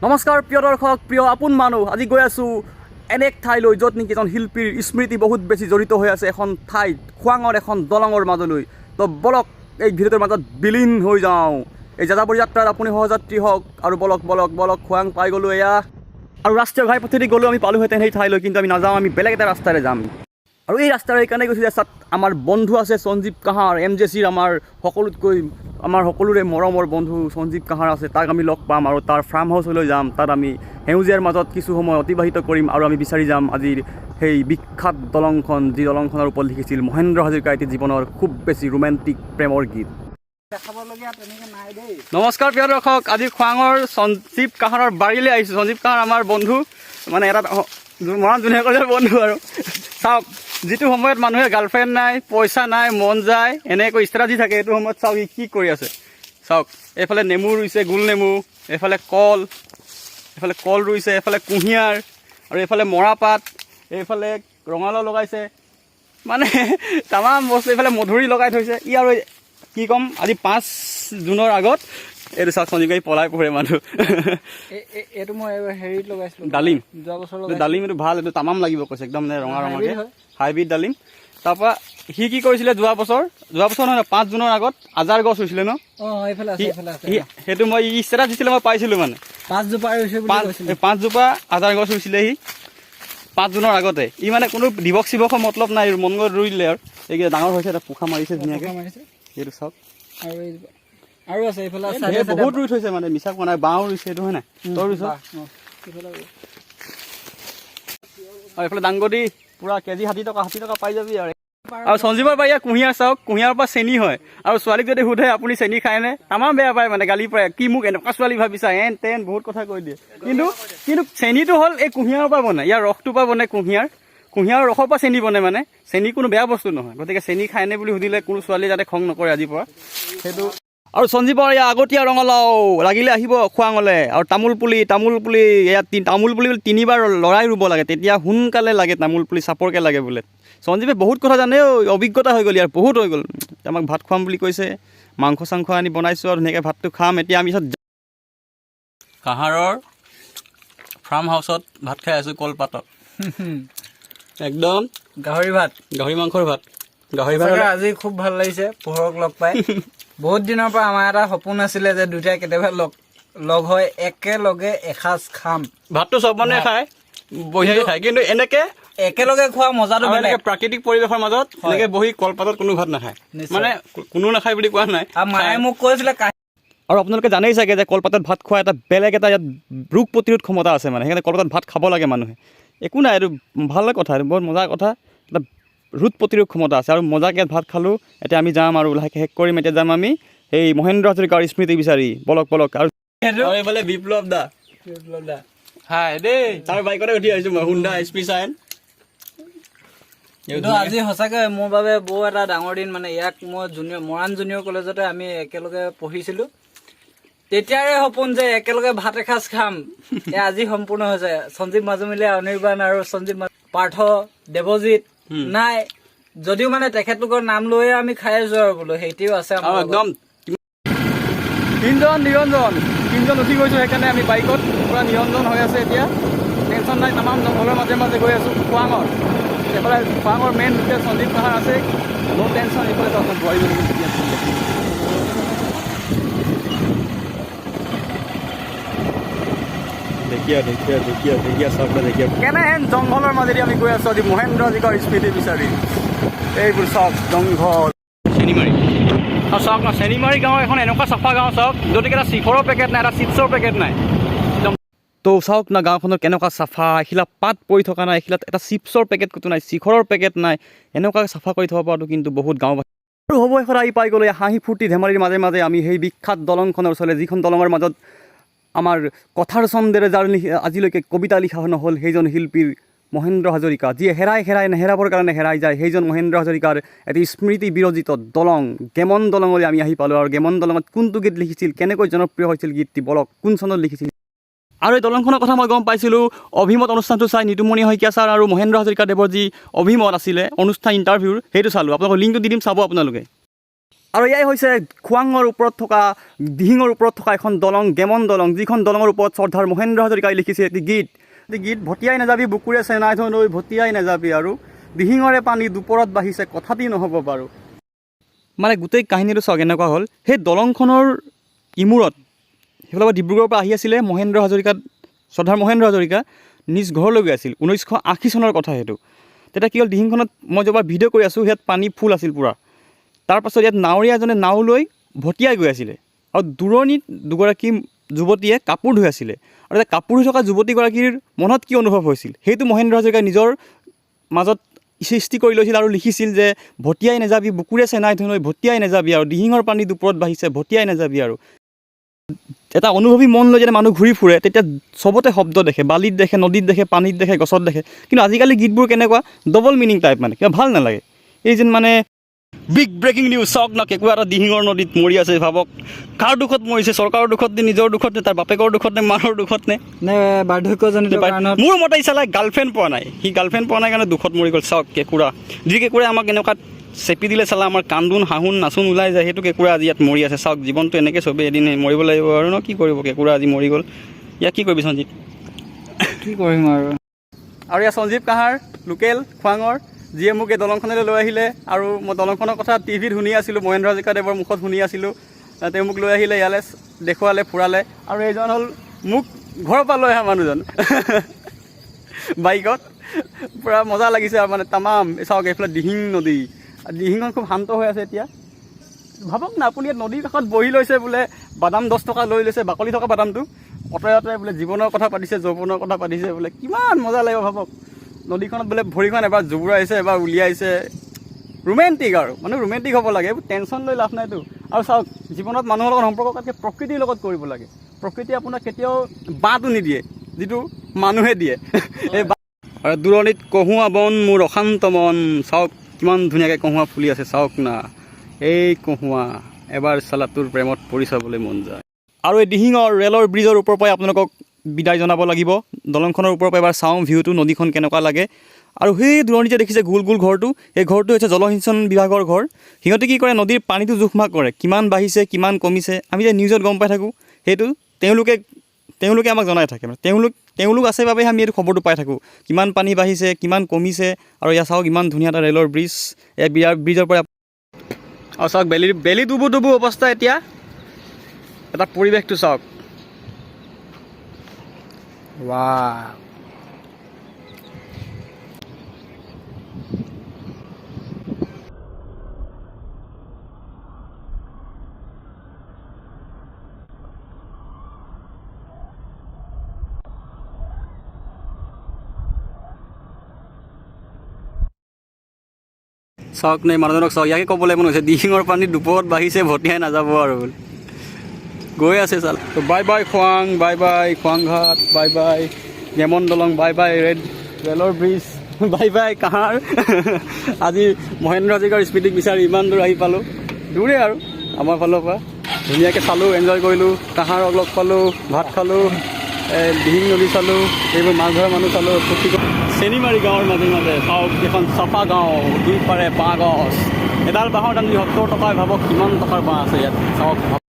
নমস্কাৰ প্ৰিয় দৰ্শক প্ৰিয় আপোন মানুহ আজি গৈ আছোঁ এনে এক ঠাইলৈ য'ত নেকি এজন শিল্পীৰ স্মৃতি বহুত বেছি জড়িত হৈ আছে এখন ঠাইত খোৱাঙৰ এখন দলঙৰ মাজলৈ তো বলক এই ভিডিঅ'টোৰ মাজত বিলীন হৈ যাওঁ এই যাযাবৰ যাত্ৰাত আপুনি সহযাত্ৰী হওক আৰু বলক বলক বলক খোৱাং পাই গ'লোঁ এয়া আৰু ৰাষ্ট্ৰীয় ঘাইপথেদি গ'লেও আমি পালোহেঁতেন সেই ঠাইলৈ কিন্তু আমি নাযাওঁ আমি বেলেগ এটা ৰাস্তাৰে যাম আৰু এই ৰাস্তাৰে এইকাৰণে গৈছোঁ যে আমাৰ বন্ধু আছে সঞ্জীৱ কাহাৰ MJCৰ আমাৰ সকলোৰে মৰমৰ বন্ধু সঞ্জীৱ কাহাৰ আছে তাক আমি লগ পাম আৰু তাৰ ফাৰ্ম হাউচলৈ যাম তাত আমি সেউজীয়াৰ মাজত কিছু সময় অতিবাহিত কৰিম আৰু আমি বিচাৰি যাম আজিৰ সেই বিখ্যাত দলংখন যি দলংখনৰ ওপৰত লিখিছিল মহেন্দ্ৰ হাজৰিকা এটি জীৱনৰ খুব বেছি ৰোমেণ্টিক প্ৰেমৰ গীত নমস্কাৰ প্ৰিয় দৰ্শক আজি খোৱাঙৰ সঞ্জীৱ কাহাৰৰ বাৰীলৈ আহিছোঁ সঞ্জীৱ কাহাৰ আমাৰ বন্ধু মানে এটা মৰাণ ধুনীয়াকৈ বন্ধু আৰু চাওক যিটো সময়ত মানুহে গাৰ্লফ্ৰেণ্ড নাই পইচা নাই মন যায় এনেকৈ ষ্ট্ৰেটেজি থাকে এইটো সময়ত চাওক ই কি কৰি আছে চাওক এইফালে নেমু ৰুইছে গোল নেমু এইফালে কল ৰুইছে এইফালে কুঁহিয়াৰ আৰু এইফালে মৰাপাত এইফালে ৰঙালাও লগাইছে মানে তামাম বস্তু এইফালে মধুৰি লগাই থৈছে ই আৰু কি ক'ম আজি 5 জুনৰ আগত এইটো চাওক সঞ্জীৱ পলাই পৰে মানুহ এইটো মই হেৰিত লগাইছিলোঁ ডালিম যোৱা বছৰ ডালিম এইটো ভাল এইটো তামাম লাগিব কৈছে একদম ৰঙা ৰঙাকৈ হাইব্ৰিড ডালিম তাৰপৰা সি কি কৰিছিলে যোৱা বছৰ নহয় 5 জুনৰ আগত আজাৰ গছ হৈছিলে ন সেইটো মই ই ষ্টেটাছ দিছিলে মই পাইছিলোঁ মানে 5 জোপা আজাৰ গছ হৈছিলে সি 5 জুনৰ আগতে ই মানে কোনো দিৱস চিৱসৰ মতলব নাই মন গৈ ৰুই দিলে আৰু এইকেইটা ডাঙৰ হৈছে এটা পোখা মাৰিছে ধুনীয়াকৈ এইটো চাওক আৰু আছে এইফালে বহুত ৰুই থৈছে মানে মিছা কোৱা নাই বাঁও ৰুইছে এইটো হয় নাই তই ৰুইছ আৰু এইফালে দাংগদী পুৰা কেজি 60 টকা পাই যাবি আৰু সঞ্জীৱৰ পৰা ইয়াৰ কুঁহিয়াৰ চাওক কুঁহিয়াৰৰ পৰা চেনি হয় আৰু ছোৱালীক যদি সোধে আপুনি চেনি খায়নে তামাম বেয়া পায় মানে গালি পাৰে কি মোক এনেকুৱা ছোৱালী ভাবিছা এন তেন বহুত কথা কৈ দিয়ে কিন্তু চেনিটো হ'ল এই কুঁহিয়াৰৰ পৰা বনায় ইয়াৰ ৰসটোৰ পৰা বনায় কুঁহিয়াৰৰ ৰসৰ পৰা চেনি বনায় মানে চেনি কোনো বেয়া বস্তু নহয় গতিকে চেনি খায়নে বুলি সুধিলে কোনো ছোৱালী যাতে খং নকৰে আজিৰ পৰা সেইটো আৰু সঞ্জীৱৰ ইয়াৰ আগতীয়া ৰঙালাও লাগিলে আহিব খোৱাঙলৈ আৰু তামোল পুলি ইয়াত তামোল পুলি 3বাৰ লৰাই ৰুব লাগে তেতিয়া সোনকালে লাগে তামোল পুলি চাপৰকৈ লাগে বোলে সঞ্জীৱে বহুত কথা জানে অভিজ্ঞতা হৈ গ'ল ইয়াৰ বহুত হৈ গ'ল আমাক ভাত খুৱাম বুলি কৈছে মাংস চাংস আনি বনাইছোঁ আৰু ধুনীয়াকৈ ভাতটো খাম এতিয়া আমি কাহাৰৰ ফাৰ্ম হাউচত ভাত খাই আছোঁ কলপাতত একদম গাহৰি মাংসৰ ভাত আজি খুব ভাল লাগিছে পোহৰক লগ পাই বহুত দিনৰ পৰা আমাৰ এটা সপোন আছিলে যে দুটাই কেতিয়াবা লগ হৈ একেলগে এসাঁজ খাম ভাতটো চব মানুহে খায় বহিয়াকৈ খায় কিন্তু এনেকৈ একেলগে খোৱা মজাটো বেলেগ প্ৰাকৃতিক পৰিৱেশৰ মাজত এনেকৈ বহি কলপাতত কোনো ভাত নাখায় মানে কোনো নাখায় বুলি কোৱা নাই মায়ে মোক কৈছিলে আৰু আপোনালোকে জানেই চাগে যে কলপাতত ভাত খোৱা এটা বেলেগ এটা ইয়াত ৰোগ প্ৰতিৰোধ ক্ষমতা আছে মানে সেইকাৰণে কলপাতত ভাত খাব লাগে মানুহে একো নাই এইটো ভাল কথা এইটো বৰ মজাৰ কথা এটা ৰোগ প্ৰতিৰোধ ক্ষমতা আছে আৰু মজাকৈ ভাত খালোঁ এতিয়া আমি যাম আৰু লাহেকৈ শেষ কৰিম এতিয়া যাম আমি সেই মহেন্দ্ৰ হাজৰিকাৰ স্মৃতি বিচাৰি বলক আৰু এইফালে বিপ্লৱ দা হাই দেই তাৰ বাইকতে উঠি আহিছোঁ মই হুণ্ডা SP চাইন আজি সঁচাকৈ মোৰ বাবে বহু এটা ডাঙৰ দিন মানে ইয়াক মই মৰাণ জুনিয়ৰ কলেজতে আমি একেলগে পঢ়িছিলোঁ তেতিয়াৰে সপোন যে একেলগে ভাত এসাঁজ খাম আজি সম্পূৰ্ণ হৈছে সঞ্জীৱ মাজুমিলে অনিৰ্বাণ আৰু সঞ্জীৱ পাৰ্থ দেৱজিৎ নাই যদিও মানে তেখেতলোকৰ নাম লৈয়ে আমি খাই আছো আৰু বোলো সেইটোও আছে একদম 3জন উঠি গৈছোঁ সেইকাৰণে আমি বাইকত পূৰা নিৰঞ্জন হৈ আছে এতিয়া টেনশ্যন নাই তামাম জংঘলৰ মাজে গৈ আছোঁ খোৱাঙৰ এইফালে খোৱাঙৰ মেইন যেতিয়া সঞ্জীৱ কাহাৰ আছে নো টেনশ্যন এইফালে আপোনাৰ বোৱাৰী কেনেহেন জংঘলৰ মাজেদি আমি গৈ আছোঁ আজি মহেন্দ্ৰ হাজৰিকাৰ স্মৃতি বিচাৰি এইবোৰ চাওক জংঘল চেনিমাৰী আৰু চাওক ন চেনিমাৰী গাঁও এখন এনেকুৱা চাফা গাঁও চাওক য'ত এটা শিখৰৰ পেকেট নাই এটা চিপছৰ পেকেট নাই তো চাওক না গাঁওখনত কেনেকুৱা চাফা এখিলা পাত পৰি থকা নাই এখিলাত এটা চিপছৰ পেকেট ক'তো নাই শিখৰৰ পেকেট নাই এনেকুৱা চাফা কৰি থ'ব পৰাটো কিন্তু বহুত গাঁওবাসী আৰু হ'ব এখন আহি পাই গ'লে হাঁহি ফূৰ্তি ধেমালিৰ মাজে আমি সেই বিখ্যাত দলংখনৰ ওচৰলৈ যিখন দলঙৰ মাজত আমাৰ কথাৰ চন্দেৰে যাৰ আজিলৈকে কবিতা লিখা নহ'ল সেইজন শিল্পীৰ মহেন্দ্ৰ হাজৰিকা যিয়ে নেহেৰাবৰ কাৰণে হেৰাই যায় সেইজন মহেন্দ্ৰ হাজৰিকাৰ এটি স্মৃতি বিৰজিত দলং গেমন দলঙলৈ আমি আহি পালোঁ আৰু গেমন দলঙত কোনটো গীত লিখিছিল কেনেকৈ জনপ্ৰিয় হৈছিল গীতটি বলক কোন চনত লিখিছিল আৰু এই দলংখনৰ কথা মই গম পাইছিলোঁ অভিমত অনুষ্ঠানটো চাই নিতুমণি শইকীয়া ছাৰ আৰু মহেন্দ্ৰ হাজৰিকা দেৱৰ যি অভিমত আছিলে অনুষ্ঠান ইণ্টাৰভিউৰ সেইটো চালোঁ আপোনালোকৰ লিংকটো দি দিম চাব আপোনালোকে আৰু এয়াই হৈছে খোৱাঙৰ ওপৰত থকা দিহিঙৰ ওপৰত থকা এখন দলং গেমন দলং যিখন দলঙৰ ওপৰত চৰ্দাৰ মহেন্দ্ৰ হাজৰিকাই লিখিছে এটি গীত ভটিয়াই নাযাবি বুকুৰে চেনাই থৈ নৈ ভটিয়াই নাযাবি আৰু দিহিঙৰে পানী দুপৰত বাঢ়িছে কথাটি নহ'ব বাৰু। মানে গোটেই কাহিনীটো চাওক এনেকুৱা হ'ল সেই দলংখনৰ ইমূৰত সেইফালৰ পৰা ডিব্ৰুগড়ৰ পৰা আহি আছিলে চৰ্দাৰ মহেন্দ্ৰ হাজৰিকা নিজ ঘৰলৈ গৈ আছিল 1980 চনৰ কথা সেইটো। তেতিয়া কি হ'ল দিহিংখনত মই য'ৰপৰা ভিডিঅ' কৰি আছোঁ ইয়াত পানী ফুল আছিল পূৰা। তাৰপাছত ইয়াত নাৱৰীয়া এজনে নাও লৈ ভটিয়াই গৈ আছিলে আৰু দূৰণিত দুগৰাকী যুৱতীয়ে কাপোৰ ধুই আছিলে আৰু এতিয়া কাপোৰ ধুই থকা যুৱতীগৰাকীৰ মনত কি অনুভৱ হৈছিল সেইটো মহেন্দ্ৰ হাজৰিকাই নিজৰ মাজত সৃষ্টি কৰি লৈছিল আৰু লিখিছিল যে ভটিয়াই নাযাবি বুকুৰে চেনাই থৈ নৈ ভটিয়াই নাযাবি আৰু দিহিঙৰ পানী দুপৰত বাঢ়িছে ভটিয়াই নাযাবি আৰু। এটা অনুভৱী মন লৈ যেতিয়া মানুহ ঘূৰি ফুৰে তেতিয়া চবতে শব্দ দেখে, বালিত দেখে, নদীত দেখে, পানীত দেখে, গছত দেখে। কিন্তু আজিকালি গীতবোৰ কেনেকুৱা ডবল মিনিং টাইপ, মানে কিবা ভাল নালাগে। এই যেন মানে বিগ ব্ৰেকিং নিউজ চাওক না, কেঁকুৰা এটা দিহিঙৰ নদীত মৰি আছে। ভাবক কাৰ দুখত মৰিছে, চৰকাৰৰ দুখত নে নিজৰ দুখত নে তাৰ বাপেকৰ দুখত নে মাৰৰ দুখত নে বাৰ্ধক্যজনিত কাৰণত। মোৰ মতে চালাই গাৰ্লফ্ৰেণ্ড পোৱা নাই, সি গাৰ্লফ্ৰেণ্ড পোৱা নাই কাৰণে দুখত মৰি গ'ল। চাওক কেঁকুৰা, যি কেঁকুৰাই আমাক এনেকুৱা চেপি দিলে চালা আমাৰ কান্দোন হাঁহোন নাচোন ওলাই যায়, সেইটো কেঁকুৰা আজি ইয়াত মৰি আছে। চাওক জীৱনটো এনেকৈ চবেই এদিন মৰিব লাগিব আৰু ন, কি কৰিব। কেঁকুৰা আজি মৰি গ'ল, ইয়াক কি কৰিবি সঞ্জীৱ? কি কৰিম আৰু ইয়াত সঞ্জীৱ কাহাৰ লোকেল খোৱাঙৰ, যিয়ে মোক এই দলংখনলৈ লৈ আহিলে। আৰু মই দলংখনৰ কথা টিভিত শুনি আছিলোঁ, মহেন্দ্ৰ হাজৰিকা দেৱৰ মুখত শুনি আছিলোঁ। তেওঁ মোক লৈ আহিলে ইয়ালৈ, দেখুৱালে, ফুৰালে। আৰু এইজন হ'ল মোক ঘৰৰ পৰা লৈ অহা মানুহজন বাইকত। পূৰা মজা লাগিছে আৰু মানে তামাম। চাওক এইফালে দিহিং নদী, দিহিংখন খুব শান্ত হৈ আছে এতিয়া। ভাবক না আপুনি ইয়াত নদীৰ কাষত বহি লৈছে বোলে, বাদাম 10 টকা লৈ লৈছে, বাকলি থকা বাদামটো অঁতৰাই অঁতৰাই বোলে জীৱনৰ কথা পাতিছে, যৌৱনৰ কথা পাতিছে বোলে। কিমান মজা লাগিব ভাবক। নদীখনত বোলে ভৰিখন এবাৰ জুবুৰাইছে, এবাৰ উলিয়াইছে। ৰোমেণ্টিক আৰু মানে ৰোমেণ্টিক হ'ব লাগে, এইবোৰ টেনশ্যন লৈ লাভ নাইতো। আৰু চাওক জীৱনত মানুহৰ লগত সম্পৰ্ক কৰাতকৈ প্ৰকৃতিৰ লগত কৰিব লাগে। প্ৰকৃতিয়ে আপোনাক কেতিয়াও বাঁহটো নিদিয়ে, যিটো মানুহে দিয়ে। এই আৰু দূৰণিত কহুৱা বন মোৰ অশান্ত মন, চাওক কিমান ধুনীয়াকৈ কহুৱা ফুলি আছে। চাওক না এই কহুৱা, এবাৰ চালা তোৰ প্ৰেমত পৰি চাবলৈ মন যায়। আৰু এই দিহিঙৰ ৰেলৰ ব্ৰিজৰ ওপৰৰ পৰাই আপোনালোকক বিদায় জনাব লাগিব। দলংখনৰ ওপৰৰ পৰা এবাৰ চাওঁ ভিউটো, নদীখন কেনেকুৱা লাগে। আৰু সেই দূৰণিতে দেখিছে গোল গোল ঘৰটো, এই ঘৰটো হৈছে জলসিঞ্চন বিভাগৰ ঘৰ। সিহঁতে কি কৰে, নদীৰ পানীটো জোখ মাখ কৰে, কিমান বাঢ়িছে কিমান কমিছে। আমি যে নিউজত গম পাই থাকোঁ, সেইটো তেওঁলোকে আমাক জনাই থাকে। মানে তেওঁলোক আছে বাবেহে আমি এইটো খবৰটো পাই থাকোঁ, কিমান পানী বাঢ়িছে কিমান কমিছে। আৰু ইয়াত চাওক ইমান ধুনীয়া এটা ৰেলৰ ব্ৰিজ, এই ব্ৰিজৰ পৰা আৰু চাওক বেলি ডুবু অৱস্থা এতিয়া। এটা পৰিৱেশটো চাওক, ৱাহ। চাওক নে মানুহজনক চাওক, ইয়াকে ক'বলৈ মন হৈছে দিহিঙৰ পানী দুপৰত বাঢ়িছে ভটিয়াই নাযাব আৰু বুলি গৈ আছে। চাল বাই বাই খোৱাং, বাই বাই খোৱাংঘাট, বাই বাই গেমন দলং, বাই বাই ৰেলৰ ব্ৰিজ, বাই বাই কাহাৰ। আজি মহেন্দ্ৰ হাজৰিকাৰ স্মৃতিক বিচাৰি ইমান দূৰ আহি পালোঁ, দূৰে আৰু আমাৰ ফালৰ পৰা। ধুনীয়াকৈ চালোঁ, এনজয় কৰিলোঁ, কাহাৰক লগ পালোঁ, ভাত খালোঁ, দিহিং নদী চালোঁ, এইবোৰ মাছ ধৰা মানুহ চালোঁ, ফূৰ্তি কৰি। চেনিমাৰী গাঁৱৰ মাজে মাজে চাওক এখন চাফা গাঁও, দুইফালে বাঁহ গছ। এডাল বাঁহৰ দাম 70 টকাই, ভাবক কিমান টকাৰ বাঁহ আছে ইয়াত। চাওক